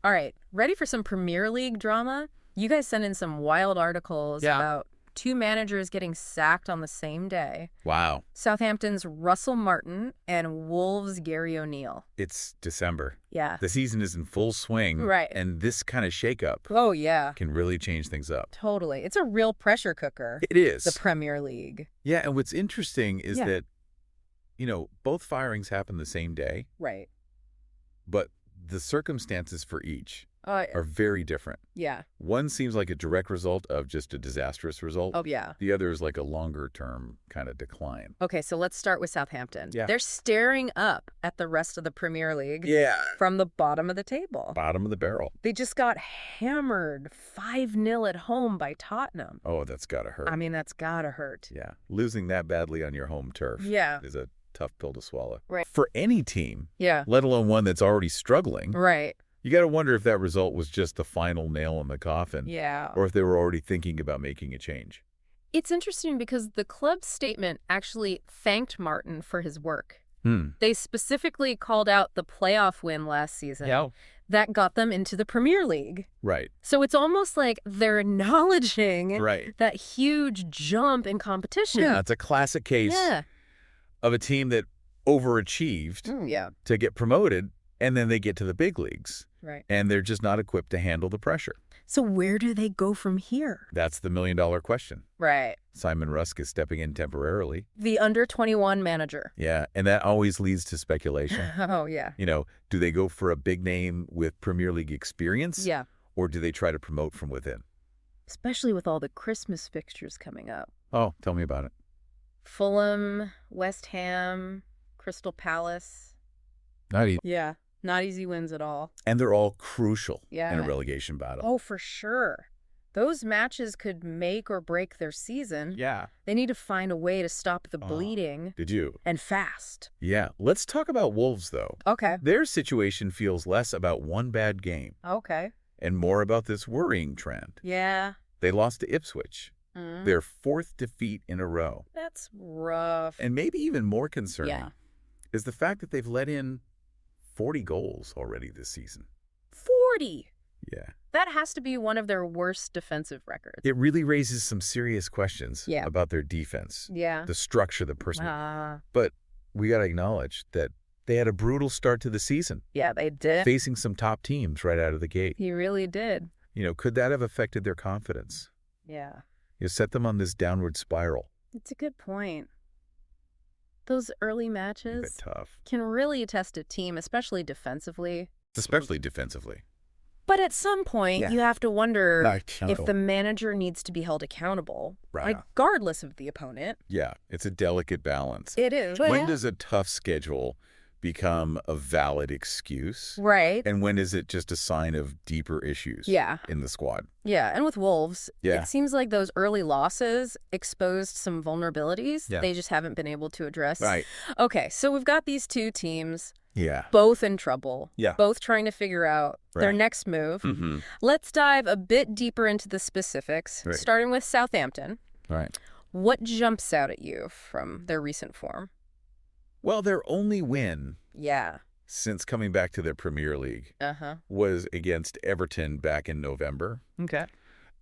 All right, ready for some Premier League drama? You guys sent in some wild articles about two managers getting sacked on the same day. Wow. Southampton's Russell Martin and Wolves' Gary O'Neil. It's December. Yeah. The season is in full swing. Right. And this kind of shakeup Oh, yeah. can really change things up. Totally. It's a real pressure cooker. It is. The Premier League. Yeah, and what's interesting is that, both firings happen the same day. Right. But the circumstances for each are very different. Yeah. One seems like a direct result of just a disastrous result. Oh, yeah. The other is like a longer-term kind of decline. Okay, so let's start with Southampton. Yeah. They're staring up at the rest of the Premier League from the bottom of the table. Bottom of the barrel. They just got hammered 5-0 at home by Tottenham. Oh, that's got to hurt. I mean, that's gotta hurt. Yeah. Losing that badly on your home turf is a tough pill to swallow. Right. For any team, Yeah. let alone one that's already struggling, Right. you got to wonder if that result was just the final nail in the coffin. Yeah. Or if they were already thinking about making a change. It's interesting because the club's statement actually thanked Martin for his work. They specifically called out the playoff win last season that got them into the Premier League. Right. So it's almost like they're acknowledging that huge jump in competition. Yeah, it's a classic case of a team that overachieved to get promoted, and then they get to the big leagues. Right. And they're just not equipped to handle the pressure. So where do they go from here? That's the million-dollar question. Right. Simon Rusk is stepping in temporarily. The under-21 manager. Yeah, and that always leads to speculation. Oh, yeah. Do they go for a big name with Premier League experience? Yeah. Or do they try to promote from within? Especially with all the Christmas fixtures coming up. Oh, tell me about it. Fulham, West Ham, Crystal Palace. Not easy. Yeah. Not easy wins at all. And they're all crucial in Yeah. a relegation battle. Oh, for sure. Those matches could make or break their season. Yeah. They need to find a way to stop the bleeding. Did you? And fast. Yeah. Let's talk about Wolves, though. Okay. Their situation feels less about one bad game Okay. and more about this worrying trend. Yeah. They lost to Ipswich, their fourth defeat in a row. That's rough. And maybe even more concerning Yeah. is the fact that they've let in 40 goals already this season. 40. Yeah. That has to be one of their worst defensive records. It really raises some serious questions Yeah. about their defense, Yeah. the structure, the person. But we got to acknowledge that they had a brutal start to the season, Yeah, they did. facing some top teams right out of the gate. He really did. Could that have affected their confidence? Yeah. Set them on this downward spiral. It's a good point. Those early A bit matches tough, can really test a team, especially defensively. especially defensively. But at some point, you have to wonder if the the manager needs to be held accountable, Right. regardless of the opponent. Yeah, it's a delicate balance. It is. When does a tough schedule become a valid excuse? Right. And when is it just a sign of deeper issues Yeah. in the squad? Yeah. And with Wolves, Yeah. it seems like those early losses exposed some vulnerabilities Yeah. they just haven't been able to address. Right. Okay. So we've got these two teams, Yeah. both in trouble. Yeah. Both trying to figure out their Right. next move. Mm-hmm. Let's dive a bit deeper into the specifics, Right. starting with Southampton. All right. What jumps out at you from their recent form? Well, their only win Yeah. since coming back to their Premier League Uh-huh. was against Everton back in November. Okay.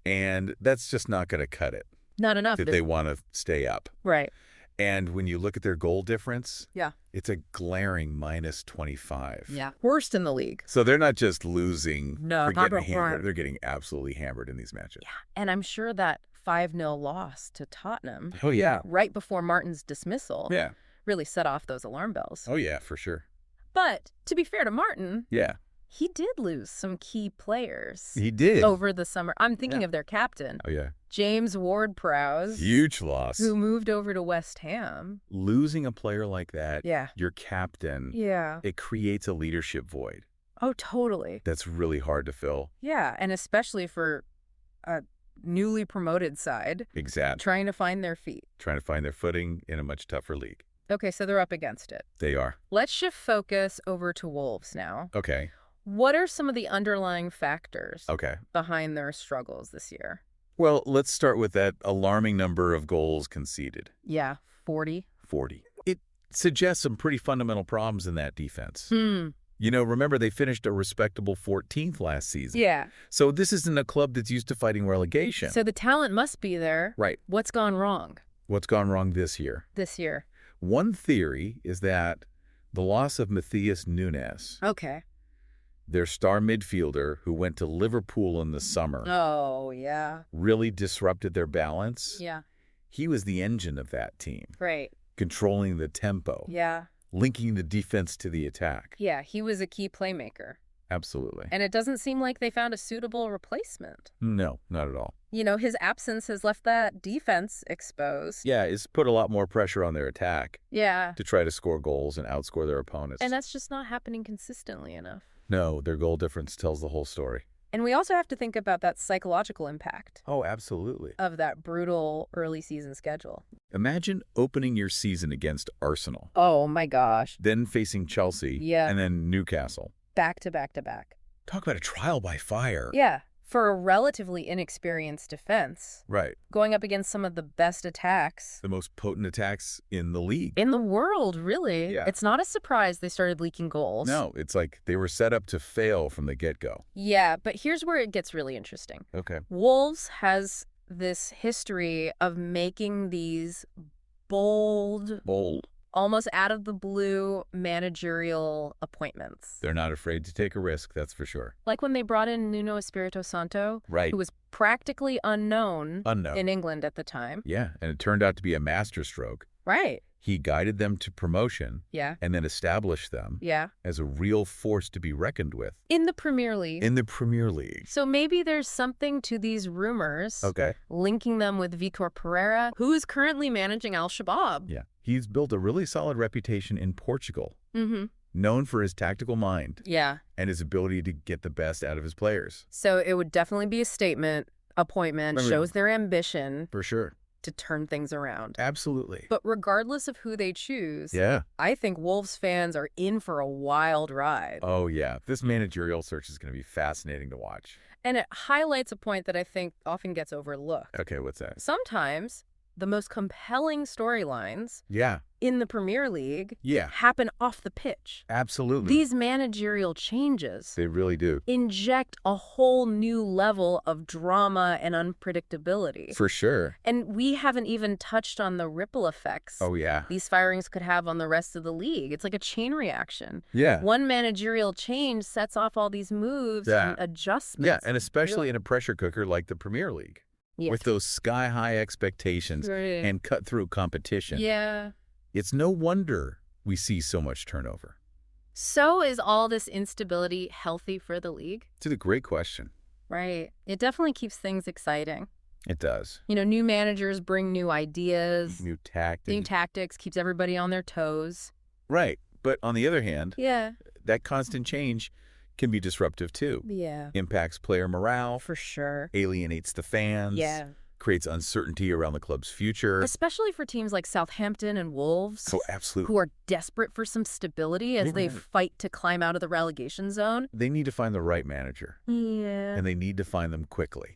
And that's just not going to cut it Not enough. if they want to stay up. Right. And when you look at their goal difference, Yeah. it's a glaring minus 25. Yeah. Worst in the league. So they're not just losing No, or not getting at all. hammered. They're getting absolutely hammered in these matches. Yeah. And I'm sure that 5-0 loss to Tottenham Oh, yeah. right before Martin's dismissal Yeah. really set off those alarm bells. Oh, yeah, for sure. But to be fair to Martin, Yeah. he did lose some key players He did. over the summer. I'm thinking of their captain, Oh, yeah. James Ward-Prowse, Huge loss. who moved over to West Ham. Losing a player like that, Yeah. your captain, Yeah. it creates a leadership void Oh, totally. that's really hard to fill. Yeah, and especially for a newly promoted side Exactly. trying to find their feet. Trying to find their footing in a much tougher league. Okay, so they're up against it. They are. Let's shift focus over to Wolves now. Okay. What are some of the underlying factors Okay. behind their struggles this year? Well, let's start with that alarming number of goals conceded. Yeah, 40. 40. It suggests some pretty fundamental problems in that defense. Remember they finished a respectable 14th last season. Yeah. So this isn't a club that's used to fighting relegation. So the talent must be there. Right. What's gone wrong? What's gone wrong this year? One theory is that the loss of Matthias Nunes, okay, their star midfielder who went to Liverpool in the summer, oh, yeah, really disrupted their balance. Yeah. He was the engine of that team. Right. Controlling the tempo. Yeah. Linking the defense to the attack. Yeah, he was a key playmaker. Absolutely. And it doesn't seem like they found a suitable replacement. No, not at all. His absence has left that defense exposed. Yeah, it's put a lot more pressure on their attack. Yeah. To try to score goals and outscore their opponents. And that's just not happening consistently enough. No, their goal difference tells the whole story. And we also have to think about that psychological impact. Oh, absolutely. Of that brutal early season schedule. Imagine opening your season against Arsenal. Oh, my gosh. Then facing Chelsea. Yeah. And then Newcastle. Back to back to back. Talk about a trial by fire. Yeah. For a relatively inexperienced defense. Right. Going up against some of the best attacks. The most potent attacks in the league. In the world, really. Yeah. It's not a surprise they started leaking goals. No, it's like they were set up to fail from the get-go. Yeah, but here's where it gets really interesting. Okay. Wolves has this history of making these bold, almost out of the blue managerial appointments. They're not afraid to take a risk, that's for sure. Like when they brought in Nuno Espirito Santo, right, who was practically unknown in England at the time. Yeah, and it turned out to be a masterstroke. Right. He guided them to promotion. Yeah. And then established them. Yeah. As a real force to be reckoned with. In the Premier League. So maybe there's something to these rumors. Okay. Linking them with Vitor Pereira, who is currently managing Al-Shabaab. Yeah. He's built a really solid reputation in Portugal. Mm-hmm. Known for his tactical mind. Yeah. And his ability to get the best out of his players. So it would definitely be a statement, appointment, shows their ambition. For sure. To turn things around. Absolutely. But regardless of who they choose, yeah, I think Wolves fans are in for a wild ride. Oh, yeah. This managerial search is going to be fascinating to watch. And it highlights a point that I think often gets overlooked. Okay, what's that? Sometimes the most compelling storylines in the Premier League happen off the pitch. Absolutely. These managerial changes, they really do, inject a whole new level of drama and unpredictability. For sure. And we haven't even touched on the ripple effects these firings could have on the rest of the league. It's like a chain reaction. Yeah. One managerial change sets off all these moves and adjustments. Yeah, and especially in a pressure cooker like the Premier League. Yes. With those sky-high expectations and cut-through competition. Yeah. It's no wonder we see so much turnover. So is all this instability healthy for the league? It's a great question. Right. It definitely keeps things exciting. It does. New managers bring new ideas. New tactics. New tactics, keeps everybody on their toes. Right. But on the other hand, that constant change can be disruptive too. Yeah. Impacts player morale. For sure. Alienates the fans. Yeah. Creates uncertainty around the club's future. Especially for teams like Southampton and Wolves. Oh, absolutely. Who are desperate for some stability as they fight to climb out of the relegation zone. They need to find the right manager. Yeah. And they need to find them quickly.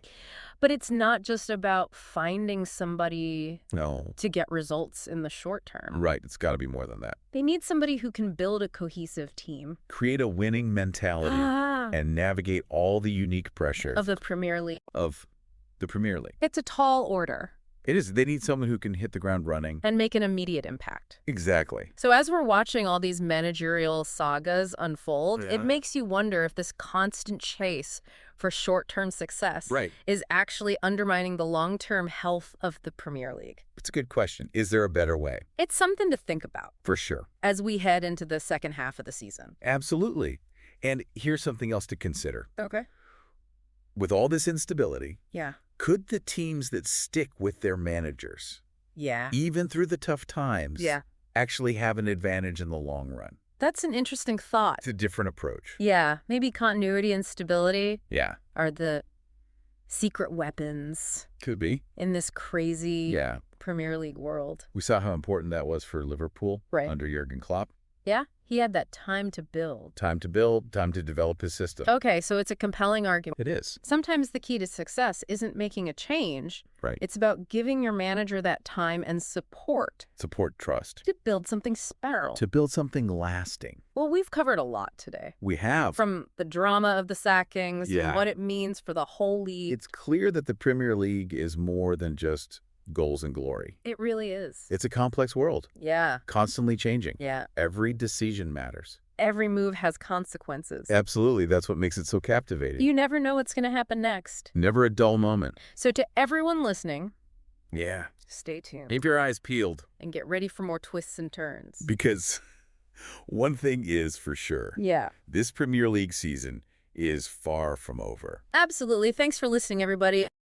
But it's not just about finding somebody to get results in the short term. Right. It's got to be more than that. They need somebody who can build a cohesive team. Create a winning mentality and navigate all the unique pressures. Of the Premier League. It's a tall order. It is. They need someone who can hit the ground running. And make an immediate impact. Exactly. So as we're watching all these managerial sagas unfold, it makes you wonder if this constant chase for short-term success is actually undermining the long-term health of the Premier League. It's a good question. Is there a better way? It's something to think about. For sure. As we head into the second half of the season. Absolutely. And here's something else to consider. Okay. With all this instability, yeah, could the teams that stick with their managers, even through the tough times, actually have an advantage in the long run? That's an interesting thought. It's a different approach. Yeah, maybe continuity and stability are the secret weapons. Could be. In this crazy Premier League world. We saw how important that was for Liverpool under Jurgen Klopp. Yeah, He had that time to build. Time to build, time to develop his system. Okay, so it's a compelling argument. It is. Sometimes the key to success isn't making a change. Right. It's about giving your manager that time and support. Support, trust. To build something special. To build something lasting. Well, we've covered a lot today. We have. From the drama of the sackings Yeah. and what it means for the whole league. It's clear that the Premier League is more than just goals and glory. It really is. It's a complex world. Yeah. Constantly changing. Yeah. Every decision matters. Every move has consequences. Absolutely. That's what makes it so captivating. You never know what's going to happen next. Never a dull moment. So to everyone listening, yeah, stay tuned. Keep your eyes peeled. And get ready for more twists and turns. Because one thing is for sure. Yeah. This Premier League season is far from over. Absolutely. Thanks for listening, everybody.